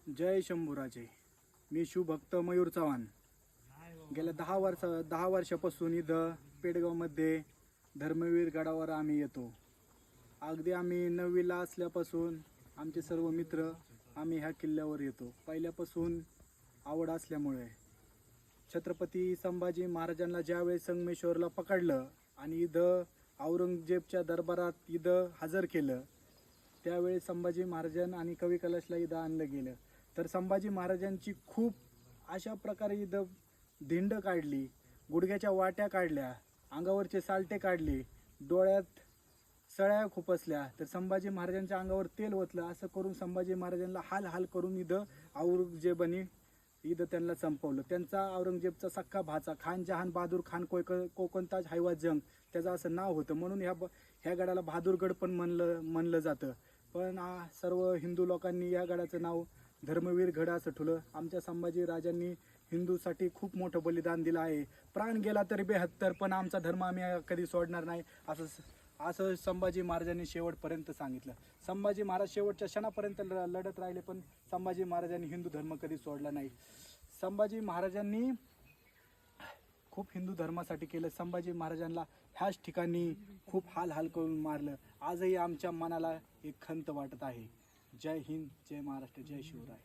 जय शंभूराजे. मी शिवभक्त मयूर चव्हाण. गेल्या 10 वर्षापासून इथं पेडगावमध्ये धर्मवीर गडावर आम्ही येतो. अगदी आम्ही 9वीला असल्यापासून आमचे सर्व मित्र आम्ही ह्या किल्ल्यावर येतो. पहिल्यापासून आवड असल्यामुळे छत्रपती संभाजी महाराजांना ज्यावेळी संगमेश्वरला पकडलं आणि इथं औरंगजेबच्या दरबारात इथं हजर केलं, त्यावेळी संभाजी महाराजां आणि कवी कलशला इथं आणलं गेलं. तर संभाजी महाराजांची खूप अशा प्रकारे इथं धिंड काढली, गुडघ्याच्या वाट्या काढल्या, अंगावरचे सालटे काढले, डोळ्यात सळ्या खुपसल्या, तर संभाजी महाराजांच्या अंगावर तेल ओतलं. असं करून संभाजी महाराजांना हाल करून इथं औरंगजेबाने इथं त्यांना संपवलं. त्यांचा औरंगजेबचा सख्खा भाचा खान जहान बहादूर खान कोकणताज हैवात जंग त्याचं असं नाव होतं. म्हणून ह्या गडाला बहादूरगड पण म्हणलं जातं. पण सर्व हिंदू लोकांनी या गडाचं नाव धर्मवीर गड असं ठेवलं. आमच्या संभाजी राजांनी हिंदूसाठी खूप मोठं बलिदान दिलं आहे. प्राण गेला तरी 72, पण आमचा धर्म आम्ही कधी सोडणार नाही असं संभाजी महाराजांनी शेवटपर्यंत सांगितलं. संभाजी महाराज शेवटच्या क्षणापर्यंत लढत राहिले, पण संभाजी महाराजांनी हिंदू धर्म कधी सोडला नाही. संभाजी महाराजांनी खूप हिंदू धर्मासाठी केलं. संभाजी महाराजांना ह्याच ठिकाणी खूप हाल करून मारलं. आजही आमच्या मनाला एक खंत वाटत आहे. जय हिंद, जय महाराष्ट्र, जय शिवराय.